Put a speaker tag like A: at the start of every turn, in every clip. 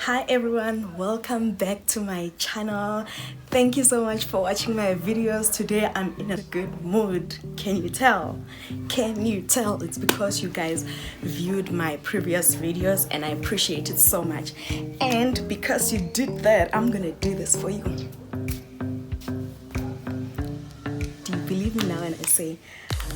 A: Hi everyone, welcome back to my channel. Thank you so much for watching my videos. Today I'm in a good mood. Can you tell? It's because you guys viewed my previous videos and I appreciate it so much, and because you did that, I'm gonna do this for you. Do you believe me now when I say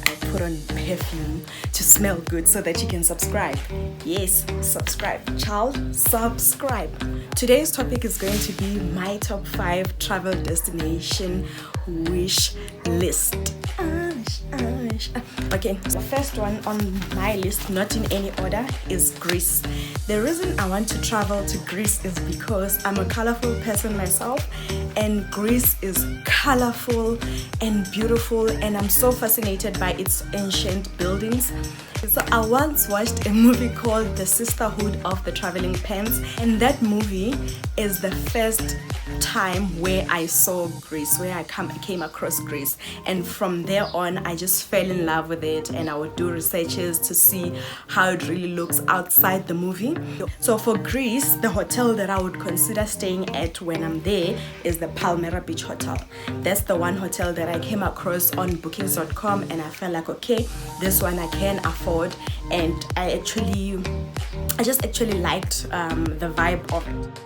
A: I put on perfume to smell good so that you can subscribe? Yes, subscribe, child, subscribe. Today's topic is going to be my top 5 travel destination wish list. Okay, the first one on my list, not in any order, is Greece. The reason I want to travel to Greece is because I'm a colorful person myself, and Greece is colorful and beautiful, and I'm so fascinated by its ancient buildings. So I once watched a movie called The Sisterhood of the Traveling Pants, and that movie is the first time where I saw Greece, where I came across Greece, and from there on I just fell in love with it, and I would do researches to see how it really looks outside the movie. So for Greece, the hotel that I would consider staying at when I'm there is the PALMERA Beach Hotel. That's the one hotel that I came across on bookings.com, and I felt like, okay, this one I can afford, and I just actually liked the vibe of it.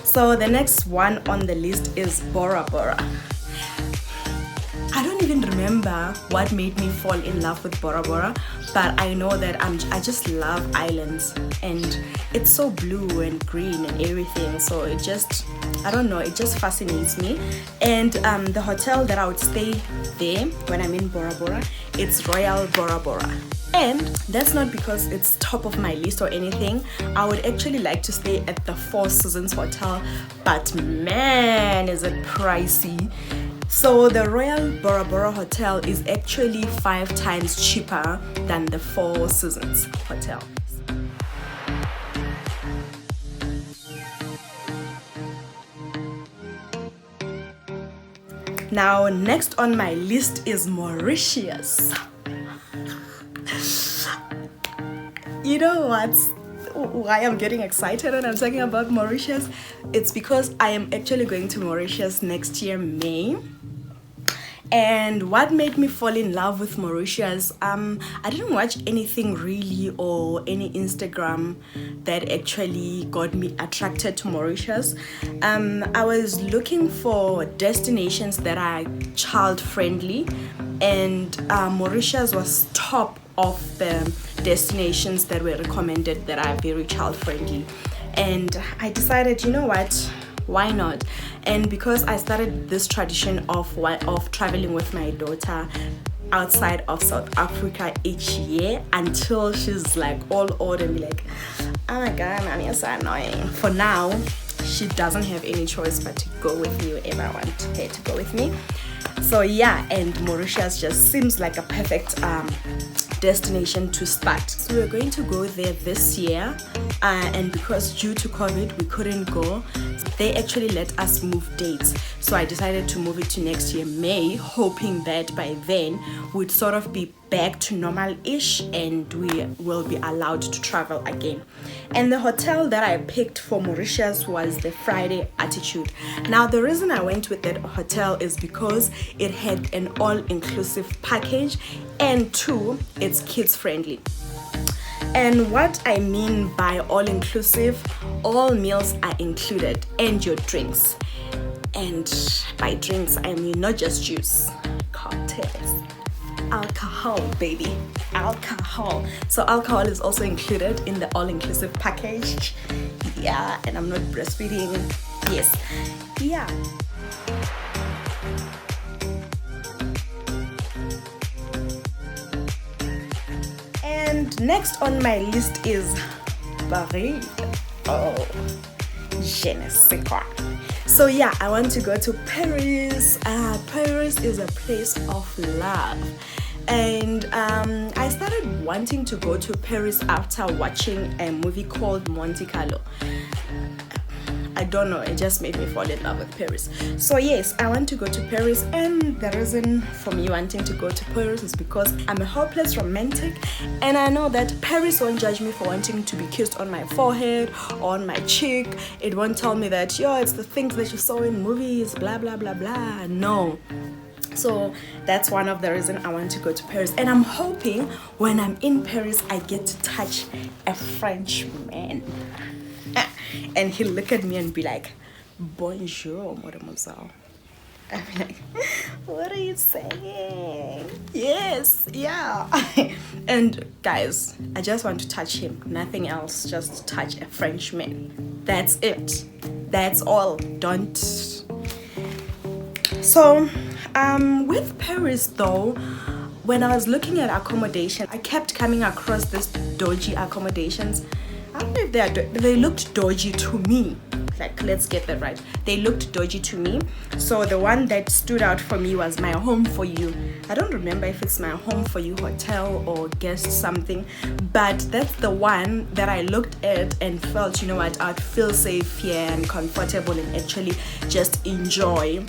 A: So the next one on the list is Bora Bora. I don't even remember what made me fall in love with Bora Bora, but I know that I just love islands, and it's so blue and green and everything, so it just, I don't know, it just fascinates me. And the hotel that I would stay there when I'm in Bora Bora, it's Royal Bora Bora. And that's not because it's top of my list or anything. I would actually like to stay at the Four Seasons Hotel, but man, is it pricey. So the Royal Bora Bora Hotel is actually 5 times cheaper than the Four Seasons Hotel. Now, next on my list is Mauritius. You know why I'm getting excited when I'm talking about Mauritius? It's because I am actually going to Mauritius next year, May. And what made me fall in love with Mauritius, I didn't watch anything really or any Instagram that actually got me attracted to Mauritius. I was looking for destinations that are child friendly, and Mauritius was top of the destinations that were recommended that are very child friendly. And I decided, you know what, why not? And because I started this tradition of traveling with my daughter outside of South Africa each year until she's like all old and be like, oh my god, mommy, you're so annoying. For now, she doesn't have any choice but to go with me wherever I want her to go with me. So yeah, and Mauritius just seems like a perfect destination to start. So we're going to go there this year, and because due to COVID we couldn't go, they actually let us move dates. So I decided to move it to next year, May, hoping that by then we'd sort of be back to normal-ish and we will be allowed to travel again. And the hotel that I picked for Mauritius was the Friday Attitude. Now the reason I went with that hotel is because it had an all-inclusive package, and 2, it's kids friendly. And what I mean by all-inclusive, all meals are included and your drinks. And by drinks I mean not just juice, cocktails, alcohol, baby, alcohol. So alcohol is also included in the all-inclusive package. Yeah, and I'm not breastfeeding. Yes, yeah. And next on my list is Paris. Oh, je ne sais quoi. So yeah, I want to go to Paris. Paris is a place of love. And I started wanting to go to Paris after watching a movie called Monte Carlo. I I don't know, it just made me fall in love with Paris. So yes, I want to go to Paris, and the reason for me wanting to go to Paris is because I'm a hopeless romantic, and I know that Paris won't judge me for wanting to be kissed on my forehead or on my cheek. It won't tell me that, yo, it's the things that you saw in movies, blah blah blah blah. No. So that's one of the reasons I want to go to Paris, and I'm hoping when I'm in Paris I get to touch a French man and he'll look at me and be like, bonjour mademoiselle. I'm like, what are you saying? Yes, yeah. And guys, I just want to touch him, nothing else, just touch a Frenchman. That's it, that's all. Don't. So with Paris though, when I was looking at accommodation, I kept coming across this dodgy accommodations. I don't know if they looked dodgy to me. Like, let's get that right. They looked dodgy to me. So the one that stood out for me was my home for you. I don't remember if it's my home for you hotel or guest something, but that's the one that I looked at and felt, you know what, I'd feel safe here and comfortable and actually just enjoy.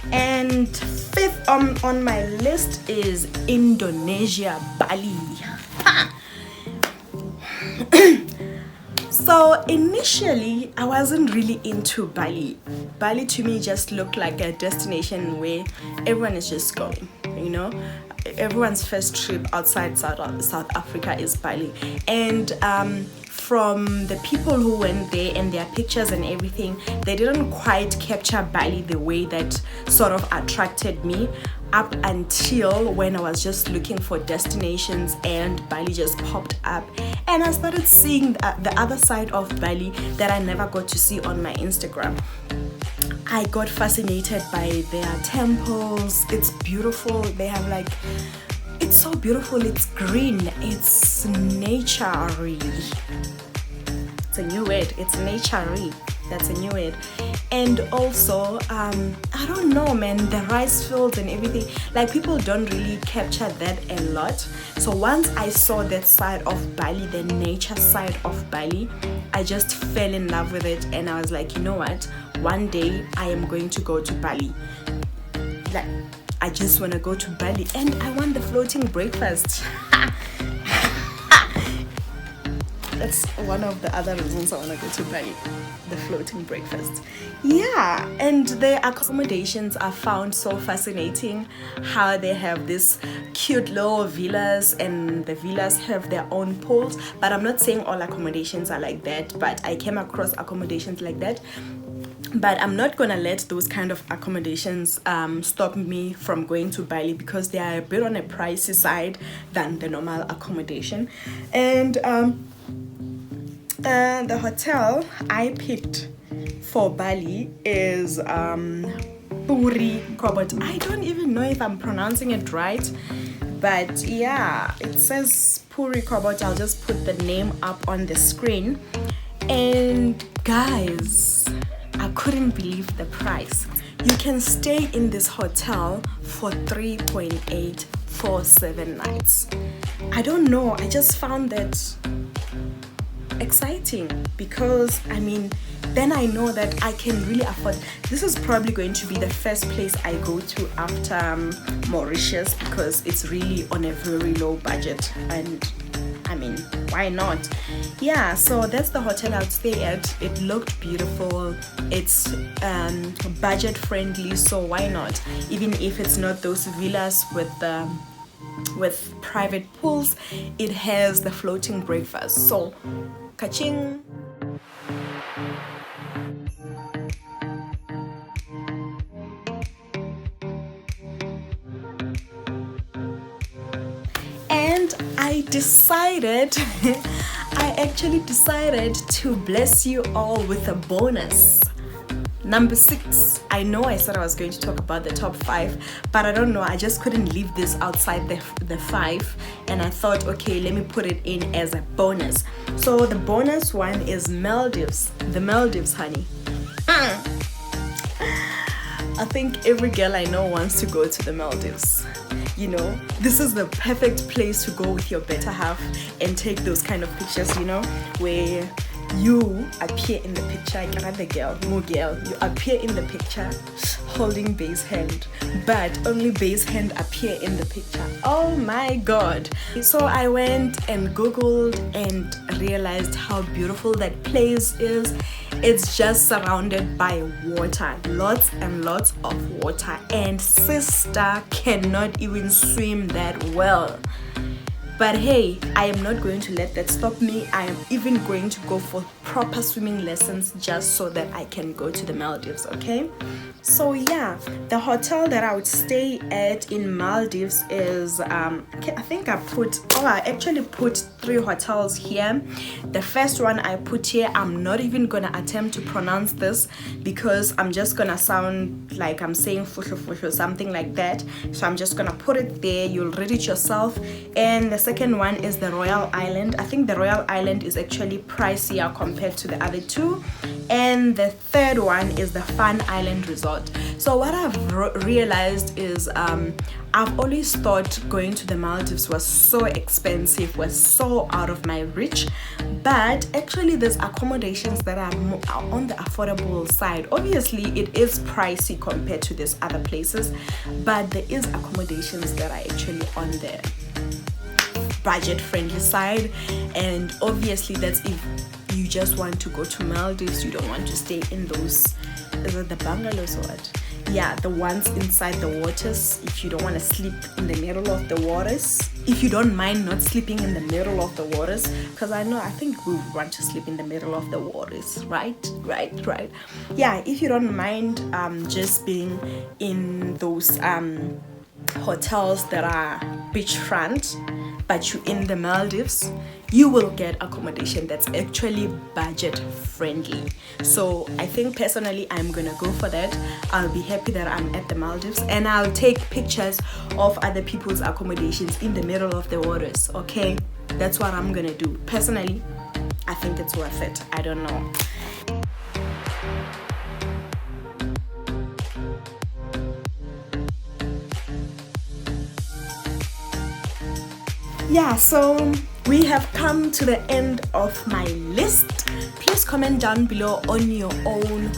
A: And fifth on my list is Indonesia, Bali. So initially I wasn't really into Bali. Bali to me just looked like a destination where everyone is just going, you know. Everyone's first trip outside South Africa is Bali. And from the people who went there and their pictures and everything, they didn't quite capture Bali the way that sort of attracted me, up until when I was just looking for destinations and Bali just popped up, and I started seeing the other side of Bali that I never got to see on my Instagram. I got fascinated by their temples. It's beautiful. They have like, it's so beautiful. It's green. It's nature-y. It's a new word. It's nature-y. That's a new word. And also, I don't know, man, the rice fields and everything, like, people don't really capture that a lot. So once I saw that side of Bali, the nature side of Bali, I just fell in love with it, and I was like, you know what, one day I am going to go to Bali. Like, I just want to go to Bali, and I want the floating breakfast. That's one of the other reasons I want to go to Bali, the floating breakfast. Yeah, and the accommodations are found so fascinating, how they have this cute little villas, and the villas have their own pools. But I'm not saying all accommodations are like that, but I came across accommodations like that. But I'm not gonna let those kind of accommodations stop me from going to Bali, because they are a bit on a pricey side than the normal accommodation. And the hotel I picked for Bali is PURI KOBOT. I don't even know if I'm pronouncing it right, but yeah, it says PURI KOBOT. I'll just put the name up on the screen. And guys, I couldn't believe the price. You can stay in this hotel for 3.8 for 7 nights. I don't know, I just found that exciting, because I mean, then I know that I can really afford. This is probably going to be the first place I go to after Mauritius, because it's really on a very low budget, and I mean, why not? Yeah, so that's the hotel I'd stay at. It looked beautiful. It's budget friendly, so why not? Even if it's not those villas with private pools, it has the floating breakfast. So, ka-ching! And I actually decided to bless you all with a bonus. Number 6. I know I said I was going to talk about the top 5, but I don't know, I just couldn't leave this outside the 5, and I thought, okay, let me put it in as a bonus. So the bonus one is Maldives. The Maldives, honey. I think every girl I know wants to go to the Maldives. You know, this is the perfect place to go with your better half and take those kind of pictures, you know, where you appear in the picture, you appear in the picture holding Bae's hand, but only Bae's hand appear in the picture. Oh my god. So I went and googled and realized how beautiful that place is. It's just surrounded by water, lots and lots of water, and sister cannot even swim that well. But hey, I am not going to let that stop me. I am even going to go for proper swimming lessons just so that I can go to the Maldives, okay? So yeah, the hotel that I would stay at in Maldives is, I actually put 3 hotels here. The first one I put here, I'm not even gonna attempt to pronounce this because I'm just gonna sound like I'm saying fusho fusho, something like that. So I'm just gonna put it there, you'll read it yourself. And the second one is the Royal Island. I think the Royal Island is actually pricier compared to the other 2. And the third one is the Fun Island Resort. So what I've realized is I've always thought going to the Maldives was so expensive, was so out of my reach, but actually there's accommodations that are on the affordable side. Obviously it is pricey compared to these other places, but there is accommodations that are actually on the budget friendly side. And obviously that's if you just want to go to Maldives, you don't want to stay in those, is it the bungalows or what? Yeah, the ones inside the waters. If you don't want to sleep in the middle of the waters, if you don't mind not sleeping in the middle of the waters, because I think we would want to sleep in the middle of the waters, right? Yeah, if you don't mind just being in those hotels that are beachfront, but you're in the Maldives, you will get accommodation that's actually budget friendly. So I think personally I'm gonna go for that. I'll be happy that I'm at the Maldives, and I'll take pictures of other people's accommodations in the middle of the waters, okay? That's what I'm gonna do. Personally, I think it's worth it. I don't know. Yeah, so we have come to the end of my list. Please comment down below on your own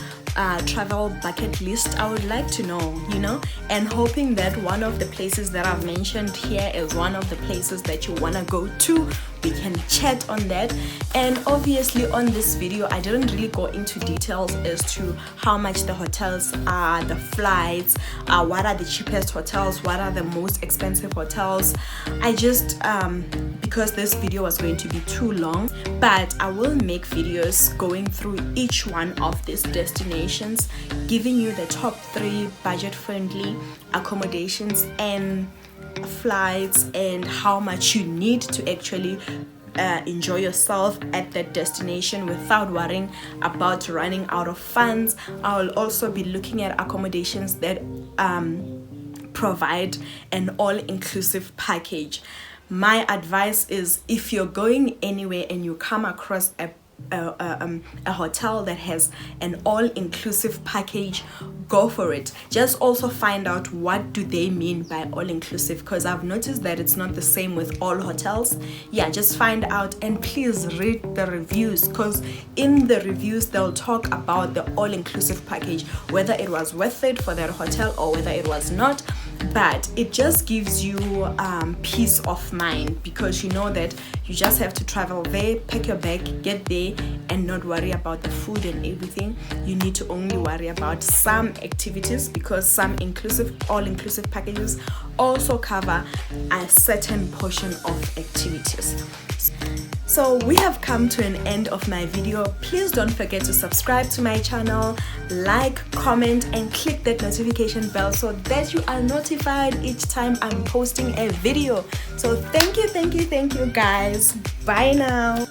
A: travel bucket list. I would like to know, you know, and hoping that one of the places that I've mentioned here is one of the places that you want to go to. We can chat on that. And obviously on this video I didn't really go into details as to how much the hotels are, the flights, what are the cheapest hotels, what are the most expensive hotels. I just because this video was going to be too long, but I will make videos going through each one of these destinations, giving you the top 3 budget friendly accommodations and flights and how much you need to actually enjoy yourself at that destination without worrying about running out of funds. I will also be looking at accommodations that provide an all-inclusive package. My advice is, if you're going anywhere and you come across a hotel that has an all-inclusive package, go for it. Just also find out what do they mean by all-inclusive, because I've noticed that it's not the same with all hotels. Yeah, just find out, and please read the reviews, because in the reviews they'll talk about the all-inclusive package, whether it was worth it for that hotel or whether it was not. But it just gives you peace of mind, because you know that you just have to travel there, pack your bag, get there, and not worry about the food and everything. You need to only worry about some activities, because some all-inclusive packages also cover a certain portion of activities. So we have come to an end of my video. Please don't forget to subscribe to my channel, like, comment, and click that notification bell so that you are notified each time I'm posting a video. So thank you guys. Bye now.